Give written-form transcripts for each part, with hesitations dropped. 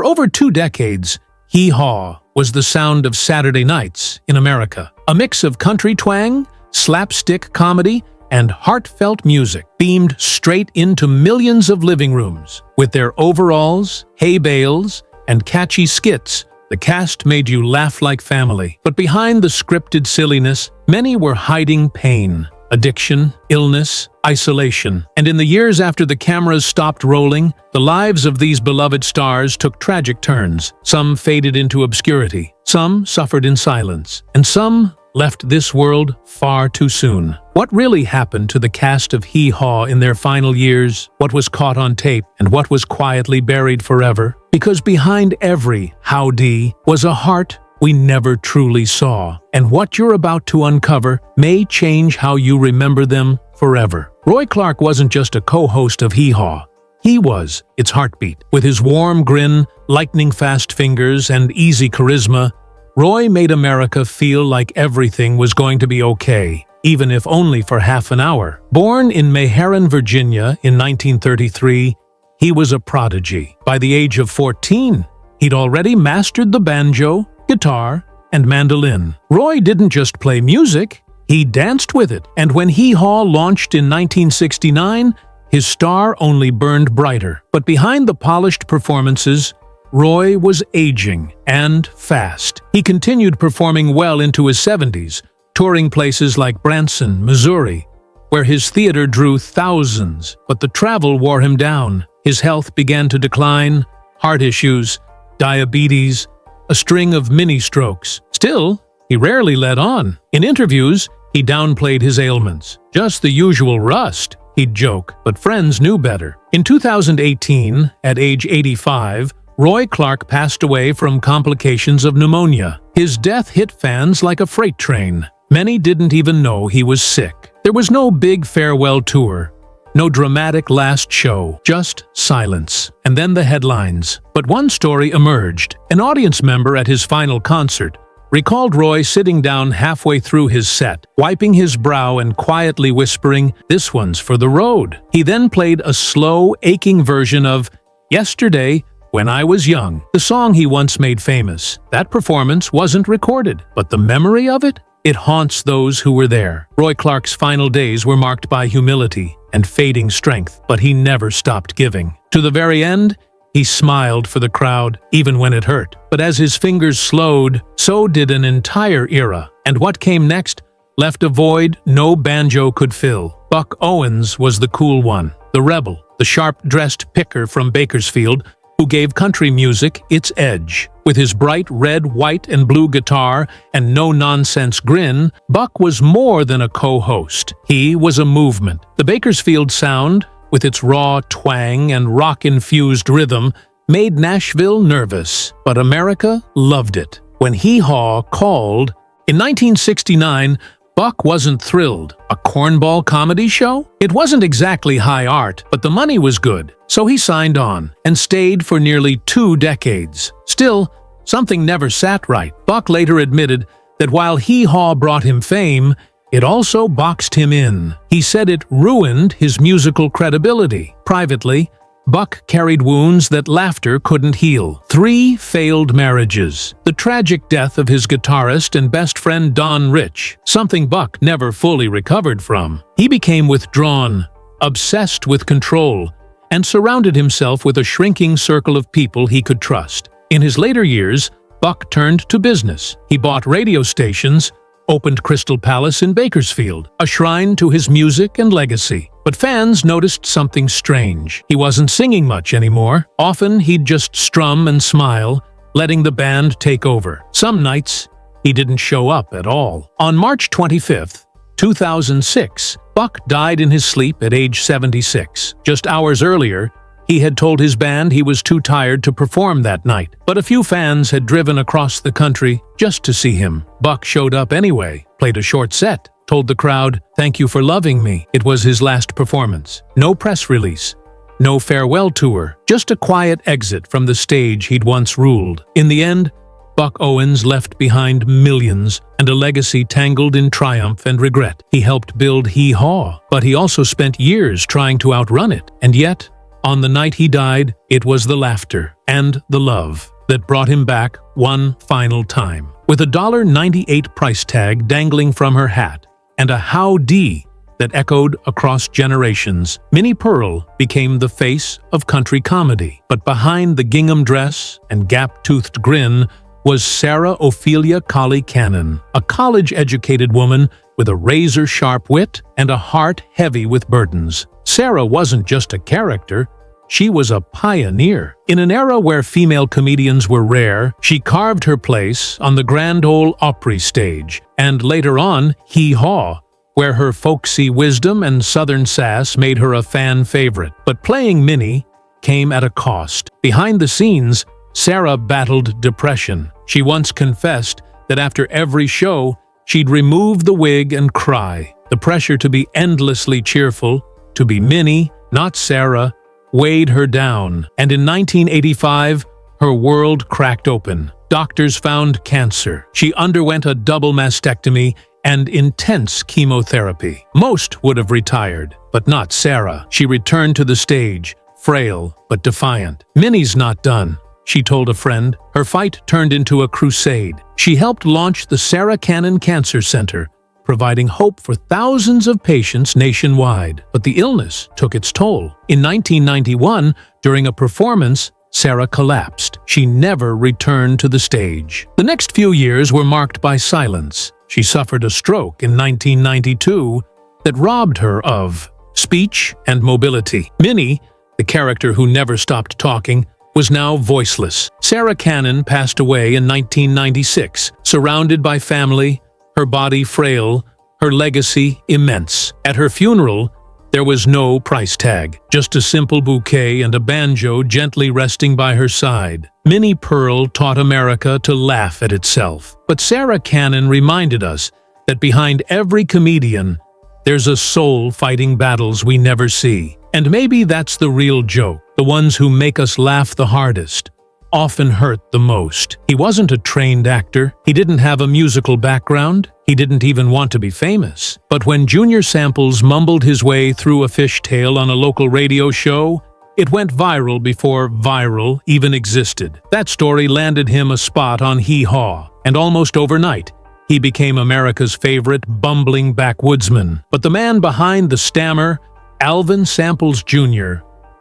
For over 2 decades, Hee Haw was the sound of Saturday nights in America. A mix of country twang, slapstick comedy, and heartfelt music beamed straight into millions of living rooms. With their overalls, hay bales, and catchy skits, the cast made you laugh like family. But behind the scripted silliness, many were hiding pain, addiction, illness, isolation. And in the years after the cameras stopped rolling, the lives of these beloved stars took tragic turns. Some faded into obscurity, some suffered in silence, and some left this world far too soon. What really happened to the cast of Hee Haw in their final years? What was caught on tape and what was quietly buried forever? Because behind every howdy was a heart we never truly saw. And what you're about to uncover may change how you remember them forever. Roy Clark wasn't just a co-host of Hee Haw. He was its heartbeat. With his warm grin, lightning-fast fingers, and easy charisma, Roy made America feel like everything was going to be okay, even if only for half an hour. Born in Meherrin, Virginia in 1933, he was a prodigy. By the age of 14, he'd already mastered the banjo, guitar, and mandolin. Roy didn't just play music, he danced with it. And when Hee Haw launched in 1969, his star only burned brighter. But behind the polished performances, Roy was aging and fast. He continued performing well into his 70s, touring places like Branson, Missouri, where his theater drew thousands. But the travel wore him down. His health began to decline, heart issues, diabetes, a string of mini-strokes. Still, he rarely let on. In interviews, he downplayed his ailments. Just the usual rust, he'd joke, but friends knew better. In 2018, at age 85, Roy Clark passed away from complications of pneumonia. His death hit fans like a freight train. Many didn't even know he was sick. There was no big farewell tour, no dramatic last show, just silence. And then the headlines. But one story emerged. An audience member at his final concert recalled Roy sitting down halfway through his set, wiping his brow and quietly whispering, "This one's for the road." He then played a slow, aching version of "Yesterday, When I Was Young," the song he once made famous. That performance wasn't recorded, but the memory of it? It haunts those who were there. Roy Clark's final days were marked by humility and fading strength, but he never stopped giving. To the very end, he smiled for the crowd, even when it hurt. But as his fingers slowed, so did an entire era. And what came next left a void no banjo could fill. Buck Owens was the cool one, the rebel, the sharp-dressed picker from Bakersfield, who gave country music its edge. With his bright red, white, and blue guitar and no-nonsense grin, Buck was more than a co-host. He was a movement. The Bakersfield sound, with its raw twang and rock-infused rhythm, made Nashville nervous, but America loved it. When Hee Haw called, in 1969, Buck wasn't thrilled. A cornball comedy show? It wasn't exactly high art, but the money was good. So he signed on, and stayed for nearly 2 decades. Still, something never sat right. Buck later admitted that while Hee Haw brought him fame, it also boxed him in. He said it ruined his musical credibility. Privately, Buck carried wounds that laughter couldn't heal. 3 failed marriages. The tragic death of his guitarist and best friend Don Rich, something Buck never fully recovered from. He became withdrawn, obsessed with control, and surrounded himself with a shrinking circle of people he could trust. In his later years, Buck turned to business. He bought radio stations, opened Crystal Palace in Bakersfield, a shrine to his music and legacy. But fans noticed something strange. He wasn't singing much anymore. Often he'd just strum and smile, letting the band take over. Some nights, he didn't show up at all. On March 25th, 2006, Buck died in his sleep at age 76. Just hours earlier, he had told his band he was too tired to perform that night. But a few fans had driven across the country just to see him. Buck showed up anyway, played a short set, told the crowd, "Thank you for loving me." It was his last performance. No press release, no farewell tour, just a quiet exit from the stage he'd once ruled. In the end, Buck Owens left behind millions and a legacy tangled in triumph and regret. He helped build Hee Haw, but he also spent years trying to outrun it. And yet, On the night he died, it was the laughter and the love that brought him back one final time. With a $1.98 price tag dangling from her hat and a howdy that echoed across generations, Minnie Pearl became the face of country comedy. But behind the gingham dress and gap-toothed grin was Sarah Ophelia Colley Cannon, a college-educated woman with a razor-sharp wit and a heart heavy with burdens. Sarah wasn't just a character, she was a pioneer. In an era where female comedians were rare, she carved her place on the Grand Ole Opry stage, and later on, Hee Haw, where her folksy wisdom and southern sass made her a fan favorite. But playing Minnie came at a cost. Behind the scenes, Sarah battled depression. She once confessed that after every show, she'd remove the wig and cry. The pressure to be endlessly cheerful, to be Minnie, not Sarah, weighed her down. And in 1985, her world cracked open. Doctors found cancer. She underwent a double mastectomy and intense chemotherapy. Most would have retired, but not Sarah. She returned to the stage, frail but defiant. Minnie's not done, she told a friend. Her fight turned into a crusade. She helped launch the Sarah Cannon Cancer Center, providing hope for thousands of patients nationwide. But the illness took its toll. In 1991, during a performance, Sarah collapsed. She never returned to the stage. The next few years were marked by silence. She suffered a stroke in 1992 that robbed her of speech and mobility. Minnie, the character who never stopped talking, was now voiceless. Sarah Cannon passed away in 1996, surrounded by family, her body frail, her legacy immense. At her funeral, there was no price tag, just a simple bouquet and a banjo gently resting by her side. Minnie Pearl taught America to laugh at itself. But Sarah Cannon reminded us that behind every comedian, there's a soul fighting battles we never see. And maybe that's the real joke. The ones who make us laugh the hardest often hurt the most. He wasn't a trained actor. He didn't have a musical background. He didn't even want to be famous. But when Junior Samples mumbled his way through a fishtail on a local radio show, it went viral before viral even existed. That story landed him a spot on Hee Haw, and almost overnight, he became America's favorite bumbling backwoodsman. But the man behind the stammer, Alvin Samples Jr.,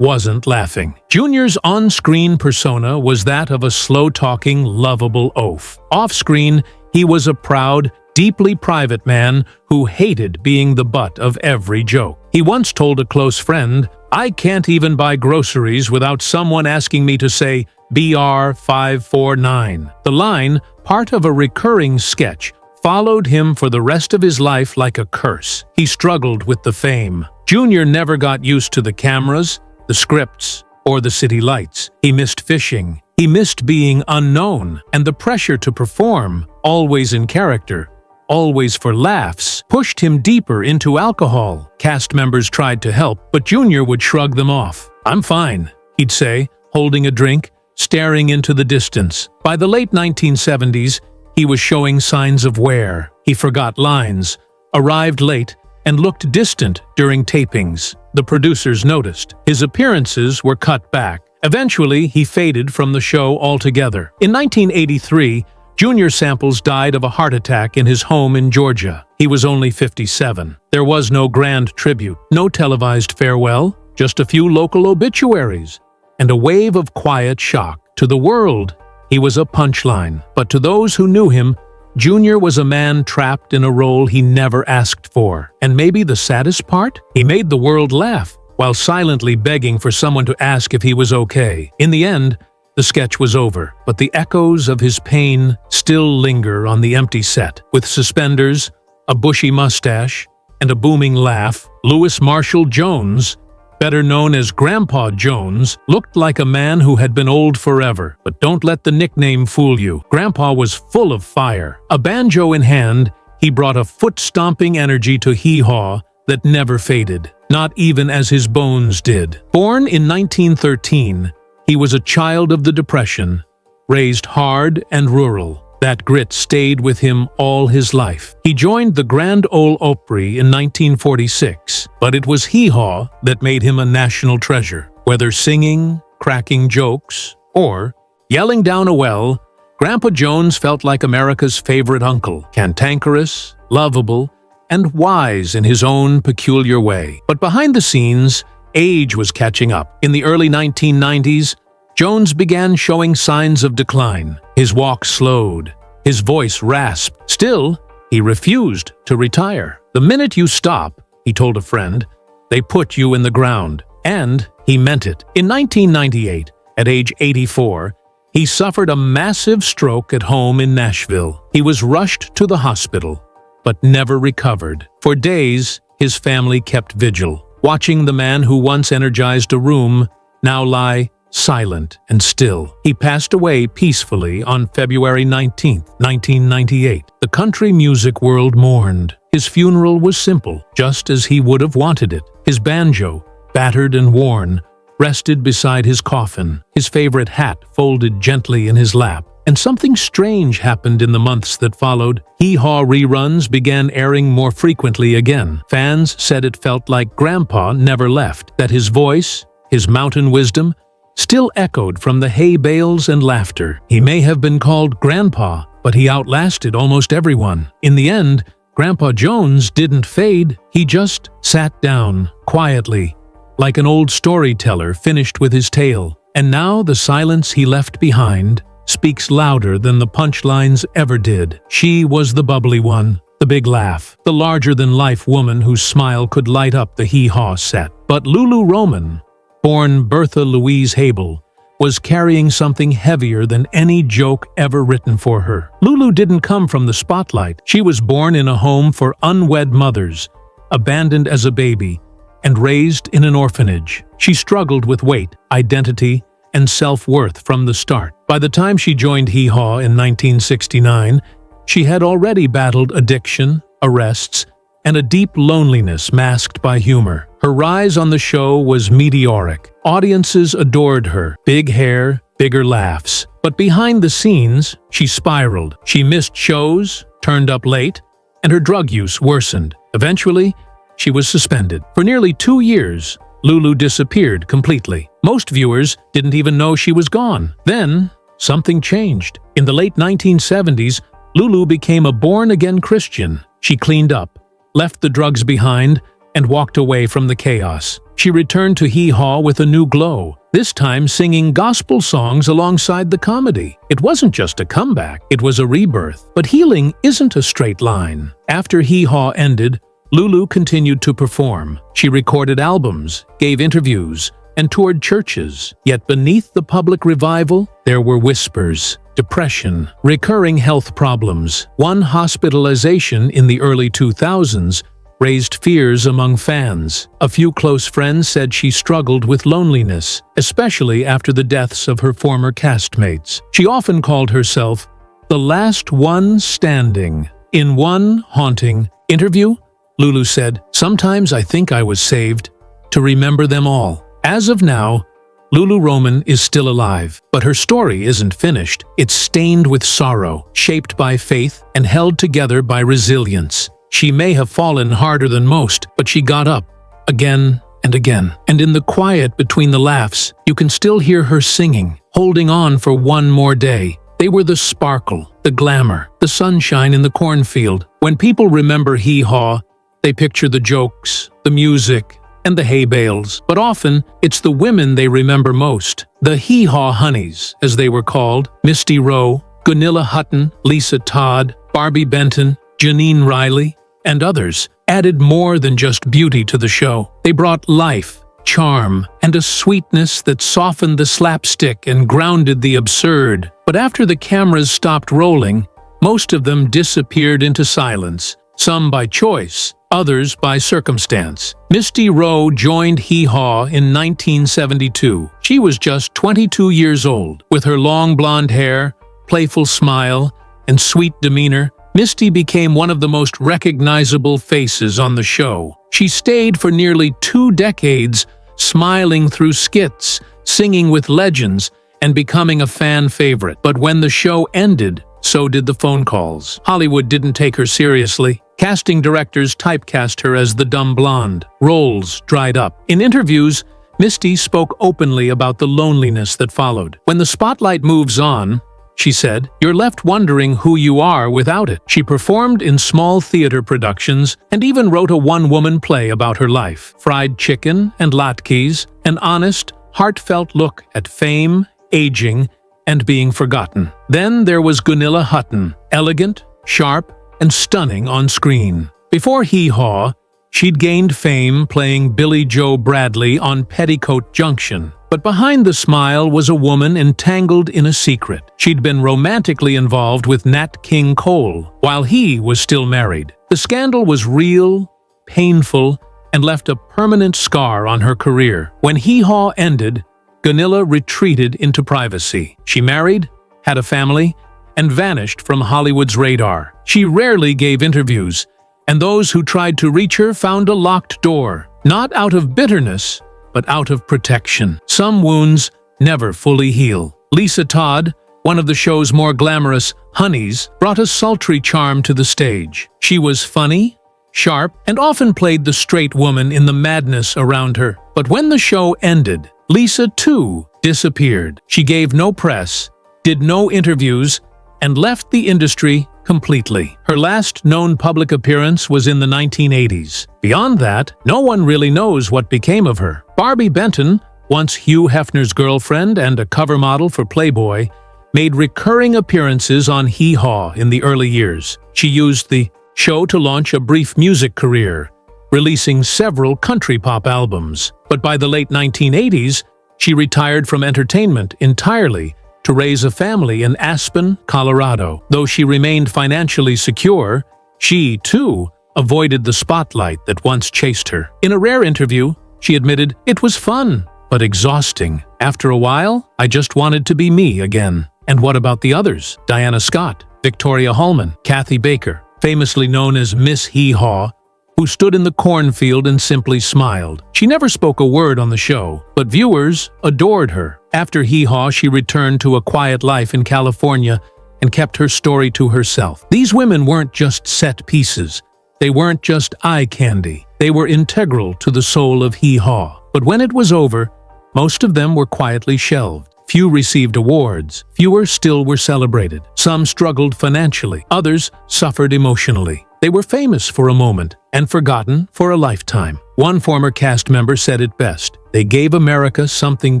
wasn't laughing. Junior's on-screen persona was that of a slow-talking, lovable oaf. Off-screen, he was a proud, deeply private man who hated being the butt of every joke. He once told a close friend, "I can't even buy groceries without someone asking me to say BR 549. The line, part of a recurring sketch, followed him for the rest of his life like a curse. He struggled with the fame. Junior never got used to the cameras, the scripts, or the city lights. He missed fishing. He missed being unknown, and the pressure to perform, always in character, always for laughs, pushed him deeper into alcohol. Cast members tried to help, but Junior would shrug them off. "I'm fine," he'd say, holding a drink, staring into the distance. By the late 1970s, he was showing signs of wear. He forgot lines, arrived late, and looked distant during tapings. The producers noticed. His appearances were cut back. Eventually, he faded from the show altogether. In 1983, Junior Samples died of a heart attack in his home in Georgia. He was only 57. There was no grand tribute, no televised farewell, just a few local obituaries, and a wave of quiet shock. To the world, he was a punchline. But to those who knew him, Junior was a man trapped in a role he never asked for. And maybe the saddest part? He made the world laugh, while silently begging for someone to ask if he was okay. In the end, the sketch was over, but the echoes of his pain still linger on the empty set. With suspenders, a bushy mustache, and a booming laugh, Louis Marshall Jones, better known as Grandpa Jones, looked like a man who had been old forever. But don't let the nickname fool you. Grandpa was full of fire. A banjo in hand, he brought a foot-stomping energy to Hee Haw that never faded, not even as his bones did. Born in 1913, he was a child of the Depression, raised hard and rural. That grit stayed with him all his life. He joined the Grand Ole Opry in 1946, but it was Hee Haw that made him a national treasure. Whether singing, cracking jokes, or yelling down a well, Grandpa Jones felt like America's favorite uncle, cantankerous, lovable, and wise in his own peculiar way. But behind the scenes, age was catching up. In the early 1990s, Jones began showing signs of decline. His walk slowed, his voice rasped. Still, he refused to retire. "The minute you stop," he told a friend, "they put you in the ground." And he meant it. In 1998, at age 84, he suffered a massive stroke at home in Nashville. He was rushed to the hospital, but never recovered. For days, his family kept vigil, watching the man who once energized a room now lie silent and still. He passed away peacefully on February 19, 1998. The country music world mourned. His funeral was simple, just as he would have wanted it. His banjo, battered and worn, rested beside his coffin, his favorite hat folded gently in his lap. And something strange happened in the months that followed. Hee Haw reruns began airing more frequently again. Fans said it felt like Grandpa never left, that his voice, his mountain wisdom, still echoed from the hay bales and laughter. He may have been called Grandpa, but he outlasted almost everyone. In the end, Grandpa Jones didn't fade, he just sat down, quietly, like an old storyteller finished with his tale. And now the silence he left behind speaks louder than the punchlines ever did. She was the bubbly one, the big laugh, the larger-than-life woman whose smile could light up the Hee Haw set. But Lulu Roman, born Bertha Louise Habel, was carrying something heavier than any joke ever written for her. Lulu didn't come from the spotlight. She was born in a home for unwed mothers, abandoned as a baby, and raised in an orphanage. She struggled with weight, identity, and self-worth from the start. By the time she joined Hee Haw in 1969, she had already battled addiction, arrests, and a deep loneliness masked by humor. Her rise on the show was meteoric. Audiences adored her. Big hair, bigger laughs. But behind the scenes, she spiraled. She missed shows, turned up late, and her drug use worsened. Eventually, she was suspended. For nearly 2 years, Lulu disappeared completely. Most viewers didn't even know she was gone. Then, something changed. In the late 1970s, Lulu became a born-again Christian. She cleaned up, left the drugs behind, and walked away from the chaos. She returned to Hee Haw with a new glow, this time singing gospel songs alongside the comedy. It wasn't just a comeback, it was a rebirth. But healing isn't a straight line. After Hee Haw ended, Lulu continued to perform. She recorded albums, gave interviews, and toured churches. Yet beneath the public revival, there were whispers, depression, recurring health problems. One hospitalization in the early 2000s raised fears among fans. A few close friends said she struggled with loneliness, especially after the deaths of her former castmates. She often called herself the last one standing. In one haunting interview, Lulu said, "Sometimes I think I was saved to remember them all." As of now, Lulu Roman is still alive, but her story isn't finished. It's stained with sorrow, shaped by faith, and held together by resilience. She may have fallen harder than most, but she got up, again and again. And in the quiet between the laughs, you can still hear her singing, holding on for one more day. They were the sparkle, the glamour, the sunshine in the cornfield. When people remember Hee Haw, they picture the jokes, the music, and the hay bales. But often, it's the women they remember most. The Hee Haw Honeys, as they were called, Misty Rowe, Gunilla Hutton, Lisa Todd, Barbie Benton, Janine Riley, and others, added more than just beauty to the show. They brought life, charm, and a sweetness that softened the slapstick and grounded the absurd. But after the cameras stopped rolling, most of them disappeared into silence, some by choice, others by circumstance. Misty Rowe joined Hee Haw in 1972. She was just 22 years old. With her long blonde hair, playful smile, and sweet demeanor, Misty became one of the most recognizable faces on the show. She stayed for nearly 2 decades, smiling through skits, singing with legends, and becoming a fan favorite. But when the show ended, so did the phone calls. Hollywood didn't take her seriously. Casting directors typecast her as the dumb blonde. Roles dried up. In interviews, Misty spoke openly about the loneliness that followed. "When the spotlight moves on," she said, "you're left wondering who you are without it." She performed in small theater productions and even wrote a one-woman play about her life. Fried Chicken and Latkes, an honest, heartfelt look at fame, aging, and being forgotten. Then there was Gunilla Hutton, elegant, sharp, and stunning on screen. Before Hee Haw, she'd gained fame playing Billy Joe Bradley on Petticoat Junction. But behind the smile was a woman entangled in a secret. She'd been romantically involved with Nat King Cole while he was still married. The scandal was real, painful, and left a permanent scar on her career. When Hee Haw ended, Gunilla retreated into privacy. She married, had a family, and vanished from Hollywood's radar. She rarely gave interviews, and those who tried to reach her found a locked door, not out of bitterness, but out of protection. Some wounds never fully heal. Lisa Todd, one of the show's more glamorous honeys, brought a sultry charm to the stage. She was funny, sharp, and often played the straight woman in the madness around her. But when the show ended, Lisa, too, disappeared. She gave no press, did no interviews, and left the industry completely. Her last known public appearance was in the 1980s. Beyond that, no one really knows what became of her. Barbie Benton, once Hugh Hefner's girlfriend and a cover model for Playboy, made recurring appearances on Hee Haw in the early years. She used the show to launch a brief music career, releasing several country pop albums. But by the late 1980s, she retired from entertainment entirely to raise a family in Aspen, Colorado. Though she remained financially secure, she, too, avoided the spotlight that once chased her. In a rare interview, she admitted, "It was fun, but exhausting. After a while, I just wanted to be me again." And what about the others? Diana Scott, Victoria Hullman, Kathy Baker, famously known as Miss Hee Haw, who stood in the cornfield and simply smiled. She never spoke a word on the show, but viewers adored her. After Hee Haw, she returned to a quiet life in California and kept her story to herself. These women weren't just set pieces. They weren't just eye candy. They were integral to the soul of Hee Haw. But when it was over, most of them were quietly shelved. Few received awards. Fewer still were celebrated. Some struggled financially. Others suffered emotionally. They were famous for a moment and forgotten for a lifetime. One former cast member said it best. They gave America something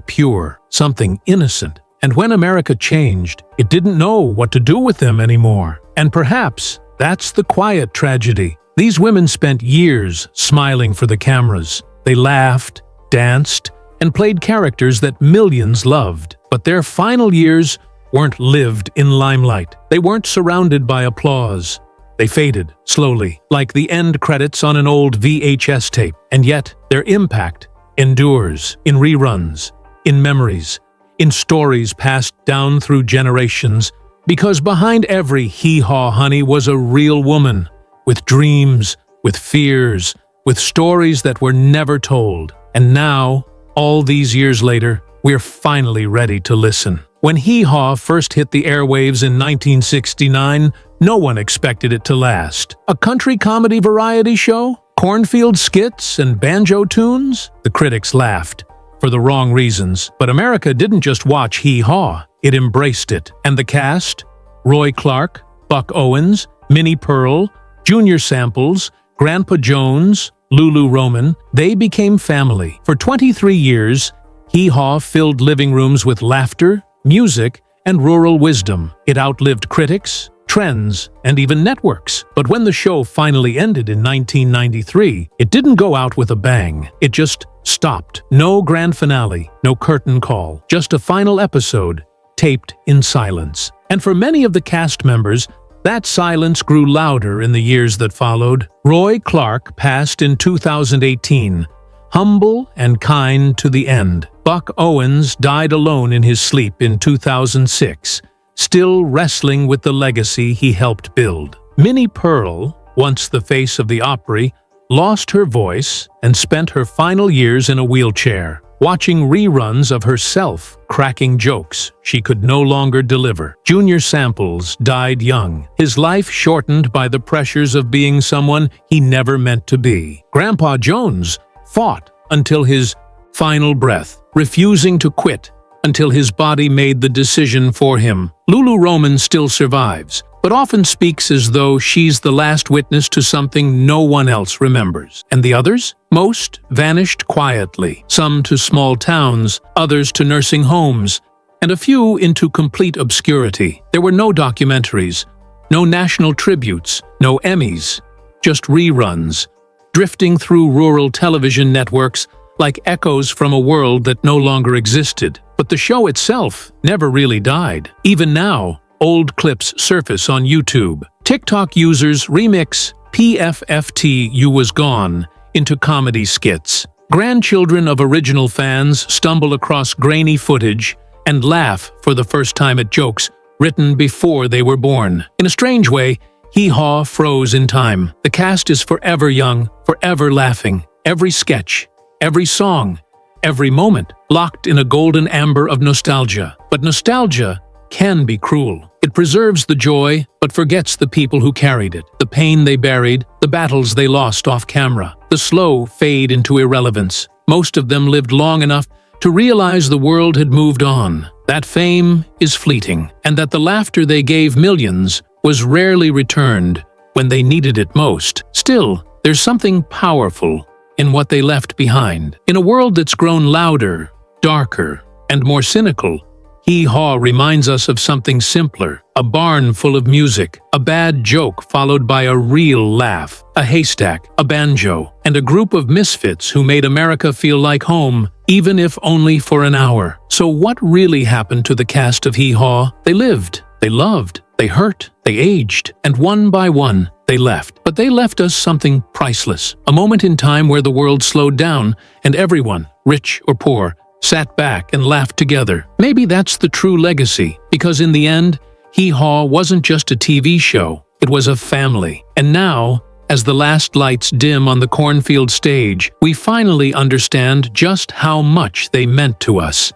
pure, something innocent. And when America changed, it didn't know what to do with them anymore. And perhaps that's the quiet tragedy. These women spent years smiling for the cameras. They laughed, danced, and played characters that millions loved. But their final years weren't lived in limelight. They weren't surrounded by applause. They faded, slowly, like the end credits on an old VHS tape. And yet, their impact endures in reruns, in memories, in stories passed down through generations, because behind every Hee Haw honey was a real woman, with dreams, with fears, with stories that were never told. And now, all these years later, we're finally ready to listen. When Hee Haw first hit the airwaves in 1969, no one expected it to last. A country comedy variety show? Cornfield skits and banjo tunes? The critics laughed, for the wrong reasons. But America didn't just watch Hee Haw, it embraced it. And the cast? Roy Clark, Buck Owens, Minnie Pearl, Junior Samples, Grandpa Jones, Lulu Roman, they became family. For 23 years, Hee Haw filled living rooms with laughter, music, and rural wisdom. It outlived critics, trends, and even networks. But when the show finally ended in 1993, it didn't go out with a bang. It just stopped. No grand finale, no curtain call, just a final episode, taped in silence. And for many of the cast members, that silence grew louder in the years that followed. Roy Clark passed in 2018, humble and kind to the end. Buck Owens died alone in his sleep in 2006, still wrestling with the legacy he helped build. Minnie Pearl, once the face of the Opry, lost her voice and spent her final years in a wheelchair, watching reruns of herself cracking jokes she could no longer deliver. Junior Samples died young, his life shortened by the pressures of being someone he never meant to be. Grandpa Jones fought until his final breath, refusing to quit until his body made the decision for him. Lulu Roman still survives, but often speaks as though she's the last witness to something no one else remembers. And the others? Most vanished quietly, some to small towns, others to nursing homes, and a few into complete obscurity. There were no documentaries, no national tributes, no Emmys, just reruns, drifting through rural television networks like echoes from a world that no longer existed. But the show itself never really died. Even now, old clips surface on YouTube. TikTok users remix PFFT You Was Gone into comedy skits. Grandchildren of original fans stumble across grainy footage and laugh for the first time at jokes written before they were born. In a strange way, Hee Haw froze in time. The cast is forever young, forever laughing. Every sketch, every song, every moment, locked in a golden amber of nostalgia. But nostalgia can be cruel. It preserves the joy, but forgets the people who carried it, the pain they buried, the battles they lost off camera. The slow fade into irrelevance. Most of them lived long enough to realize the world had moved on, that fame is fleeting, and that the laughter they gave millions was rarely returned when they needed it most. Still, there's something powerful in what they left behind. In a world that's grown louder, darker, and more cynical, Hee Haw reminds us of something simpler, a barn full of music, a bad joke followed by a real laugh, a haystack, a banjo, and a group of misfits who made America feel like home, even if only for an hour. So what really happened to the cast of Hee Haw? They lived, they loved, they hurt, they aged, and one by one, they left. But they left us something priceless, a moment in time where the world slowed down and everyone, rich or poor, sat back and laughed together. Maybe that's the true legacy, because in the end, Hee Haw wasn't just a TV show, it was a family. And now, as the last lights dim on the Cornfield stage, we finally understand just how much they meant to us.